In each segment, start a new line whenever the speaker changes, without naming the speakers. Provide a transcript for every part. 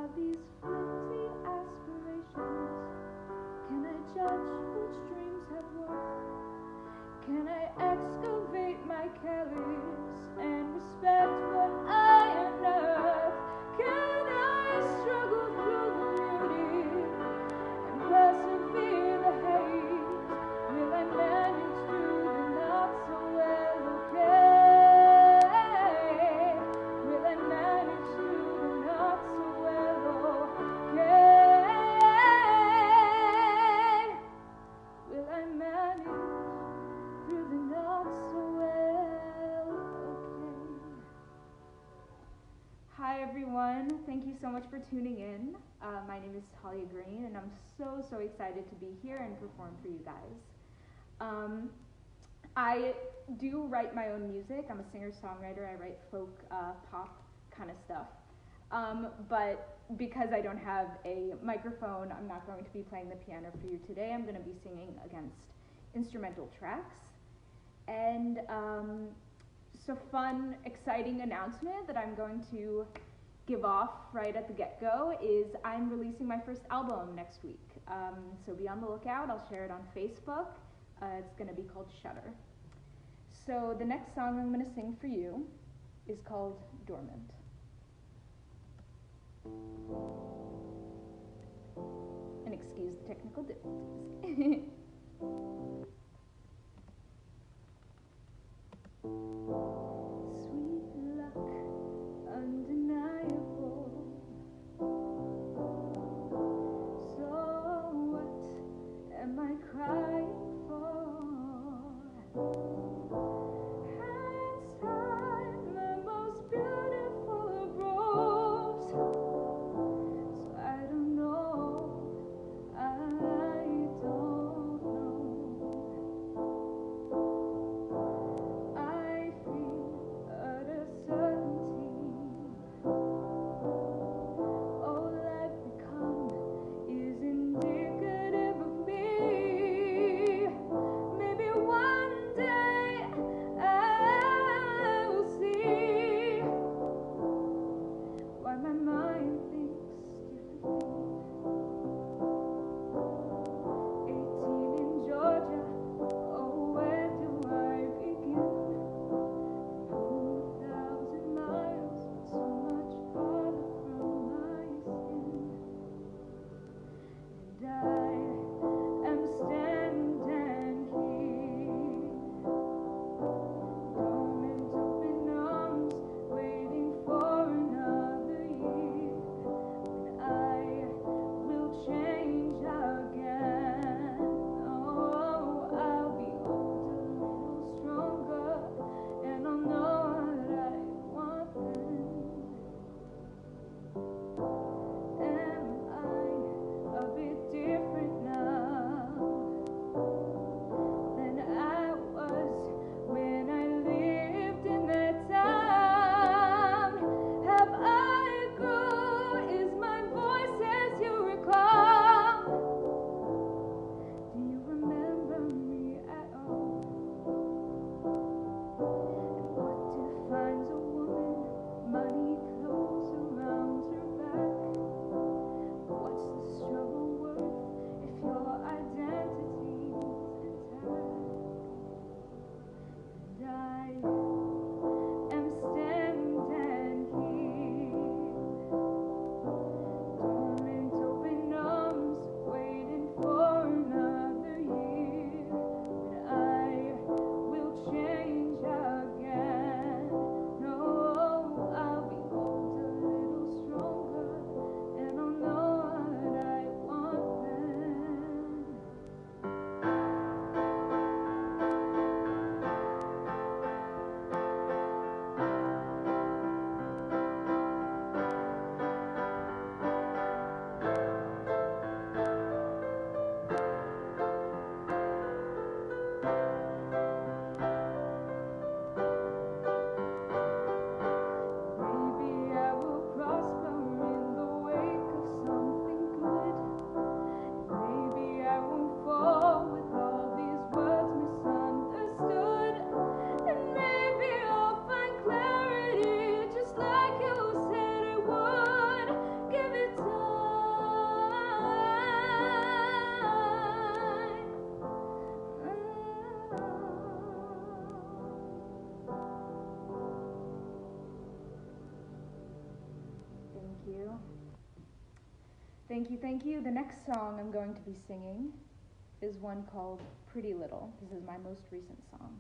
are these flimsy aspirations? Can I judge which dreams have worth? Can I excavate my calyx and respect what I unearth? Can I struggle through the beauty and persevere the hate? Will I manage through the not so well okay? Will I manage through the not so well okay? Will I manage through the not so well okay? Hi everyone, thank you so much for tuning in. My name is Talia Green and I'm so excited to be here and perform for you guys. I do write my own music. I'm a singer-songwriter. I write folk, pop kind of stuff. But because I don't have a microphone, I'm not going to be playing the piano for you today. I'm going to be singing against instrumental tracks. And so fun, exciting announcement that I'm going to give off right at the get-go is I'm releasing my first album next week. So be on the lookout. I'll share it on Facebook. It's going to be called Shutter. So the next song I'm going to sing for you is called Dormant. And excuse the technical difficulties. Sweet luck, undeniable. So what am I crying for? Hands tied, the most beautiful of ropes. So I don't know, I don't Thank you, thank you. The next song I'm going to be singing is one called Pretty Little. This is my most recent song.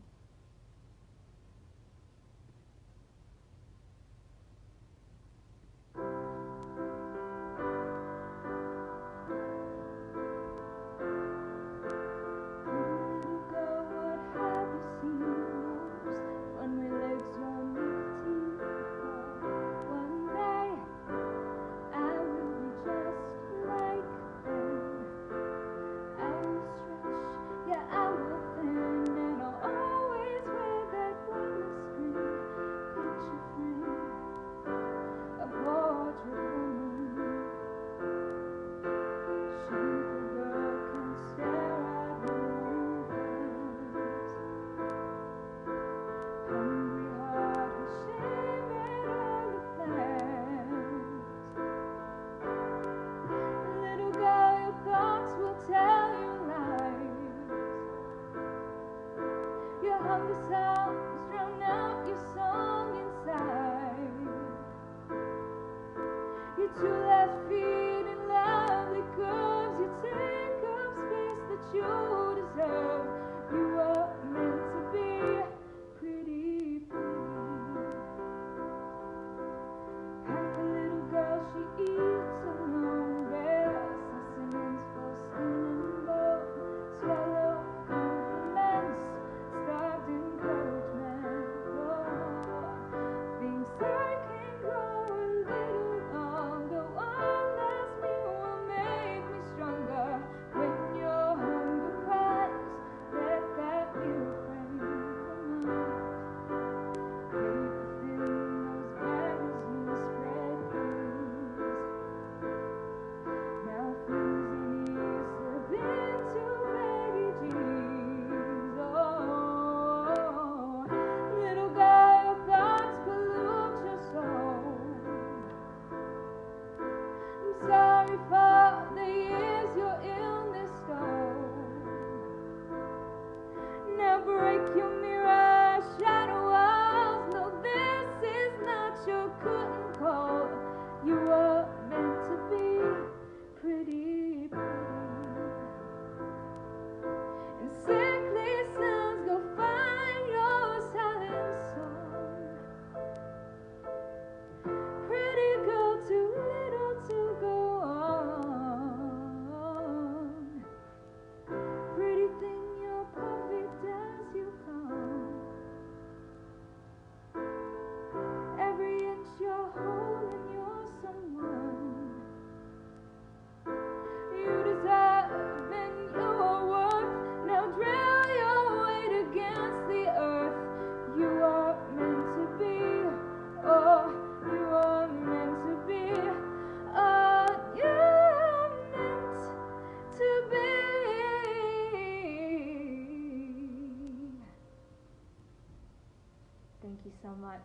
Thank you so much.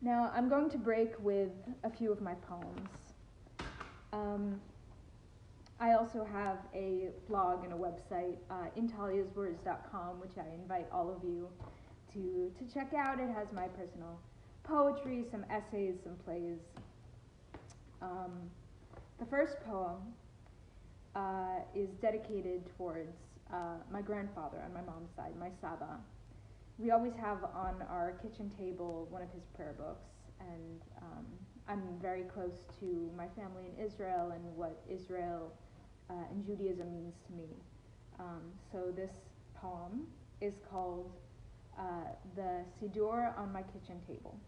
Now, I'm going to break with a few of my poems. I also have a blog and a website, intaliaswords.com, which I invite all of you to check out. It has my personal poetry, some essays, some plays. The first poem is dedicated towards my grandfather on my mom's side, my Saba. We always have on our kitchen table one of his prayer books, and I'm very close to my family in Israel and what Israel and Judaism means to me. So this poem is called The Siddur on My Kitchen Table.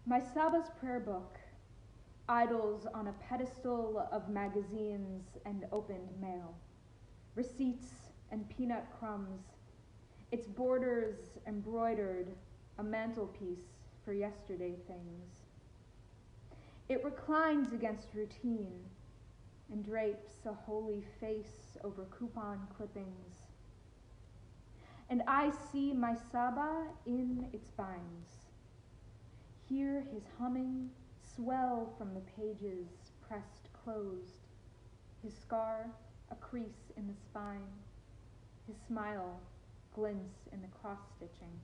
My Saba's prayer book idles on a pedestal of magazines and opened mail, receipts and peanut crumbs, its borders embroidered, a mantelpiece for yesterday things. It reclines against routine and drapes a holy face over coupon clippings. And I see my Saba in its binds, hear his humming swell from the pages pressed closed, his scar a crease in the spine, his smile glints in the cross-stitching.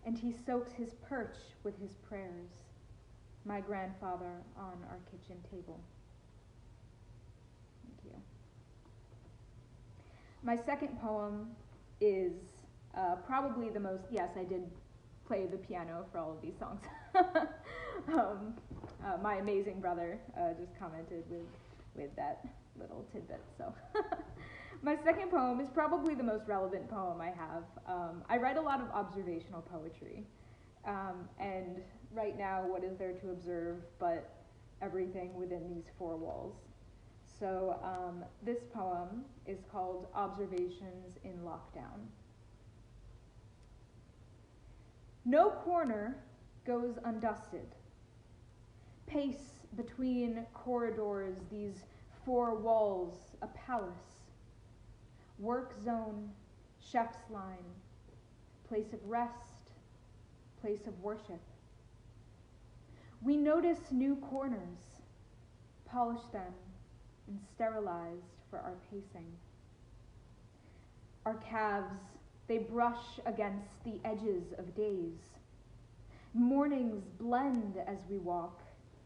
and he soaks his perch with his prayers, my grandfather on our kitchen table. Thank you. My second poem is probably the most, yes, I did play the piano for all of these songs. My amazing brother just commented with that little tidbit, so. My second poem is probably the most relevant poem I have. I write a lot of observational poetry, and right now what is there to observe but everything within these four walls? So this poem is called Observations in Lockdown. No corner goes undusted. Pace between corridors, these four walls, a palace. Work zone, chef's line, place of rest, place of worship. We notice new corners, polish them, and sterilized for our pacing. Our calves, they brush against the edges of days. Mornings blend as we walk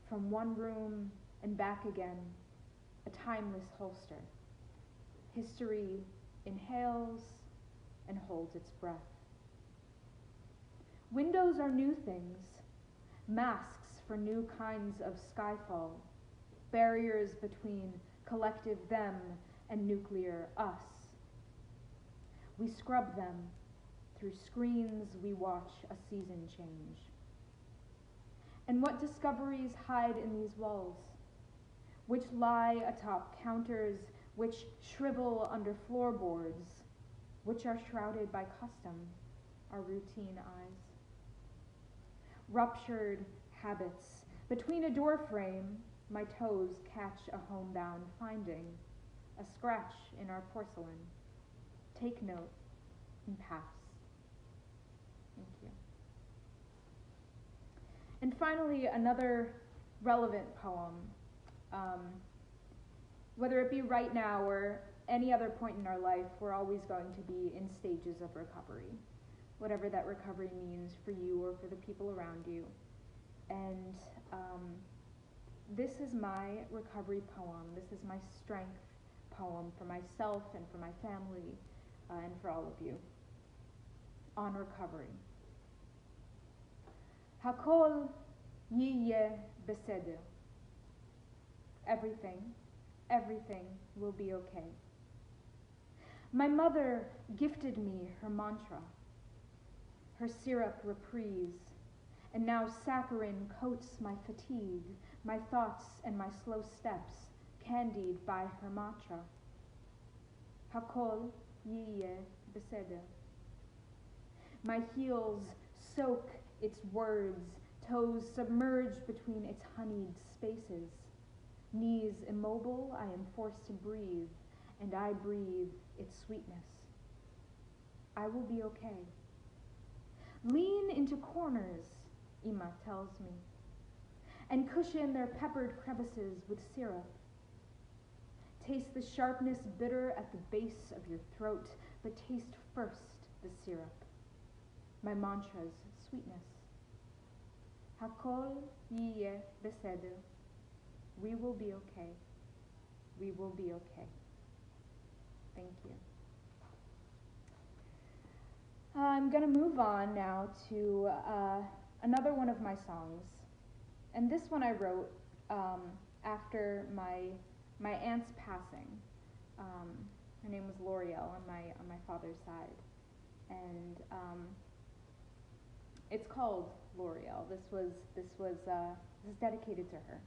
from one room and back again, a timeless holster. History inhales and holds its breath. Windows are new things, masks for new kinds of skyfall, barriers between collective them and nuclear us. We scrub them. Through screens we watch a season change. And what discoveries hide in these walls, which lie atop counters, which shrivel under floorboards, which are shrouded by custom, our routine eyes. Ruptured habits. Between a door frame, my toes catch a homebound finding, a scratch in our porcelain. Take note and pass. Thank you. And finally, another relevant poem. Whether it be right now or any other point in our life, we're always going to be in stages of recovery, whatever that recovery means for you or for the people around you. And this is my recovery poem. This is my strength poem for myself and for my family and for all of you on recovery. Hakol yiye beseder. Everything will be okay. My mother gifted me her mantra, her syrup reprise, and now saccharin coats my fatigue, my thoughts and my slow steps, candied by her mantra. Hakol yiye beseder. My heels soak its words, toes submerged between its honeyed spaces. Knees immobile, I am forced to breathe, and I breathe its sweetness. I will be okay. Lean into corners, Ima tells me, and cushion their peppered crevices with syrup. Taste the sharpness bitter at the base of your throat, but taste first the syrup, my mantra's sweetness. Hakol yiye beseder. We will be okay. We will be okay. Thank you. I'm going to move on now to another one of my songs. And this one I wrote after my aunt's passing. Her name was L'Oreal on my father's side. And it's called L'Oreal. This is dedicated to her.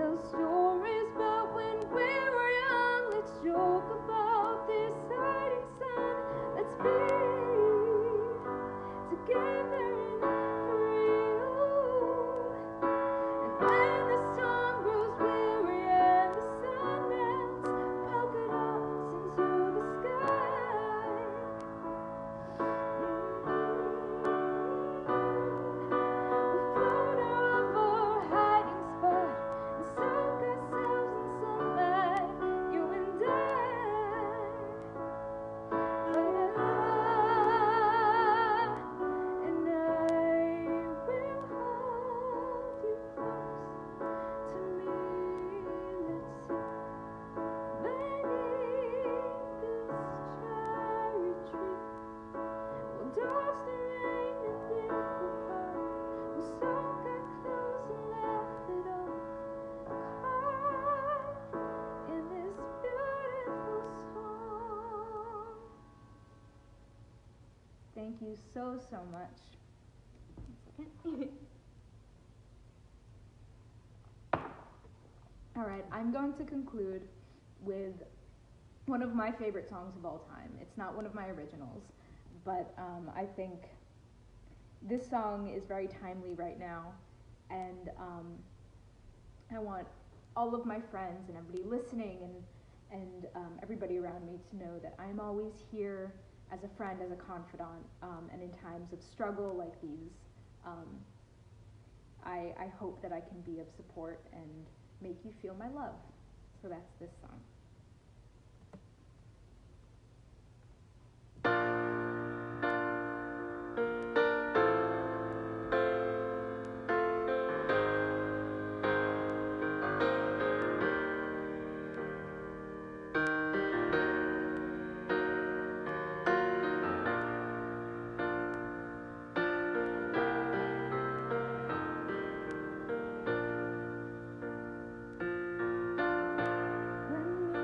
tell stories about when we were young. Let's joke about this setting sun. Let's be together for you. And when the storm grows weary and the sun melts polka dots into the sky, we'll float out of our hiding spot and soak ourselves in sunlight, you and I. And I will hold you close to me. Let's sit beneath this cherry tree. We'll dodge the rain and think apart. We'll soak our clothes and laugh it off. Caught in this beautiful storm. Thank you so much. All right, I'm going to conclude with one of my favorite songs of all time. It's not one of my originals, but I think this song is very timely right now, and I want all of my friends and everybody listening and everybody around me to know that I'm always here as a friend, as a confidant, and in times of struggle like these, I hope that I can be of support and make you feel my love. So that's this song. When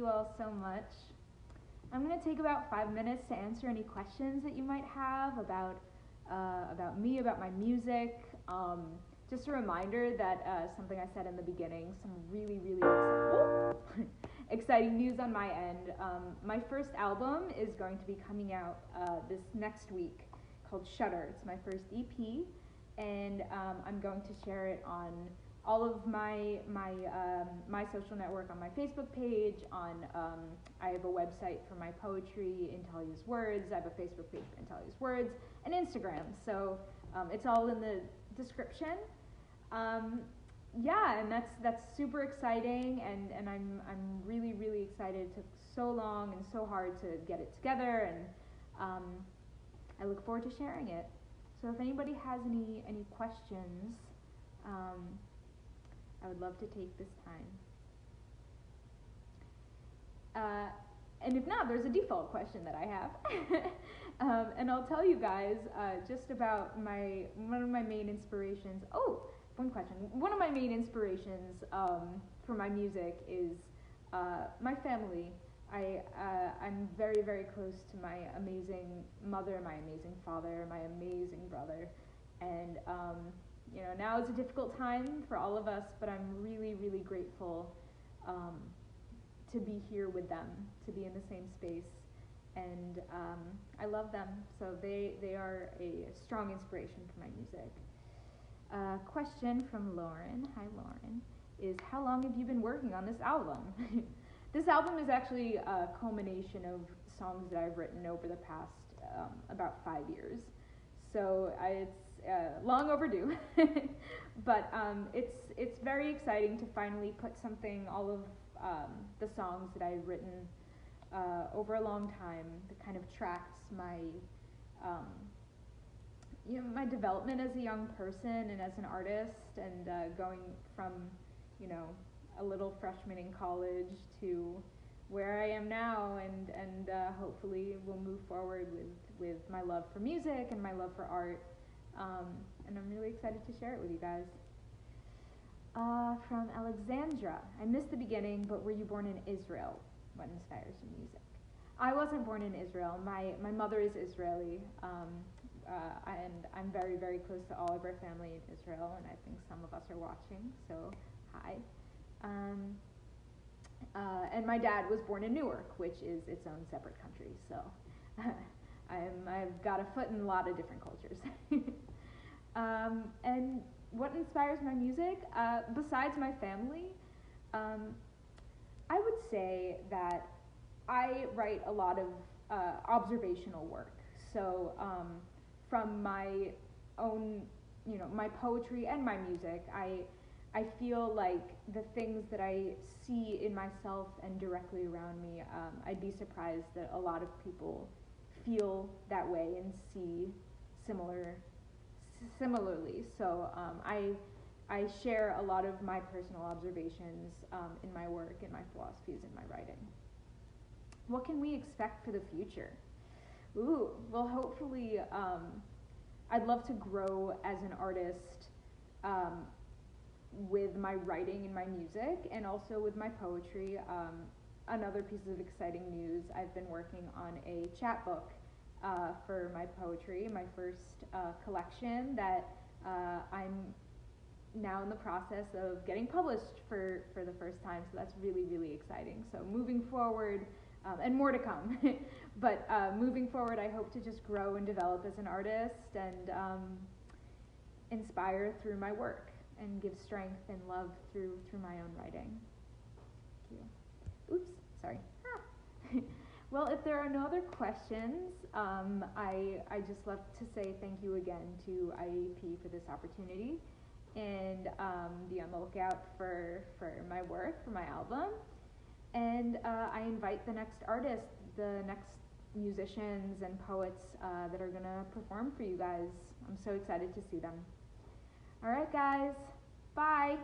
you all so much. I'm going to take about 5 minutes to answer any questions that you might have about me, about my music. Just a reminder that something I said in the beginning, some really, really exciting news on my end. My first album is going to be coming out this next week, called Shutter. It's my first EP, and I'm going to share it on all of my social network, on my Facebook page, I have a website for my poetry, In Talia's Words. I have a Facebook page for In Talia's Words, and Instagram. So it's all in the description. Yeah, and that's super exciting, and I'm really, really excited. It took so long and so hard to get it together, and I look forward to sharing it. So if anybody has any questions, I would love to take this time. And if not, there's a default question that I have. And I'll tell you guys just about one of my main inspirations. Oh, one question. One of my main inspirations for my music is my family. I'm very, very close to my amazing mother, my amazing father, my amazing brother, and now is a difficult time for all of us, but I'm really, really grateful to be here with them, to be in the same space, and I love them, so they are a strong inspiration for my music. Question from Lauren, hi Lauren, is how long have you been working on this album? This album is actually a culmination of songs that I've written over the past about 5 years, so it's long overdue, but it's very exciting to finally put all of the songs that I've written over a long time that kind of tracks my my development as a young person and as an artist, and going from a little freshman in college to where I am now, and hopefully we'll move forward with my love for music and my love for art. And I'm really excited to share it with you guys. From Alexandra, I missed the beginning, but were you born in Israel? What inspires your music? I wasn't born in Israel. My mother is Israeli, and I'm very, very close to all of our family in Israel, and I think some of us are watching, so hi. And my dad was born in Newark, which is its own separate country, so I've got a foot in a lot of different cultures. And what inspires my music? Besides my family, I would say that I write a lot of observational work. So from my own, my poetry and my music, I feel like the things that I see in myself and directly around me, I'd be surprised that a lot of people feel that way and see similarly. So I share a lot of my personal observations in my work, in my philosophies, in my writing. What can we expect for the future? Well, hopefully, I'd love to grow as an artist with my writing and my music, and also with my poetry. Another piece of exciting news, I've been working on a chapbook for my poetry, my first collection that I'm now in the process of getting published for the first time, so that's really, really exciting. So moving forward, and more to come, but moving forward, I hope to just grow and develop as an artist, and inspire through my work, and give strength and love through my own writing. Thank you. Oops, sorry. Well, if there are no other questions, I just love to say thank you again to IAP for this opportunity, and be on the lookout for my work, for my album, and I invite the next artists, the next musicians and poets that are gonna perform for you guys. I'm so excited to see them. All right, guys, bye.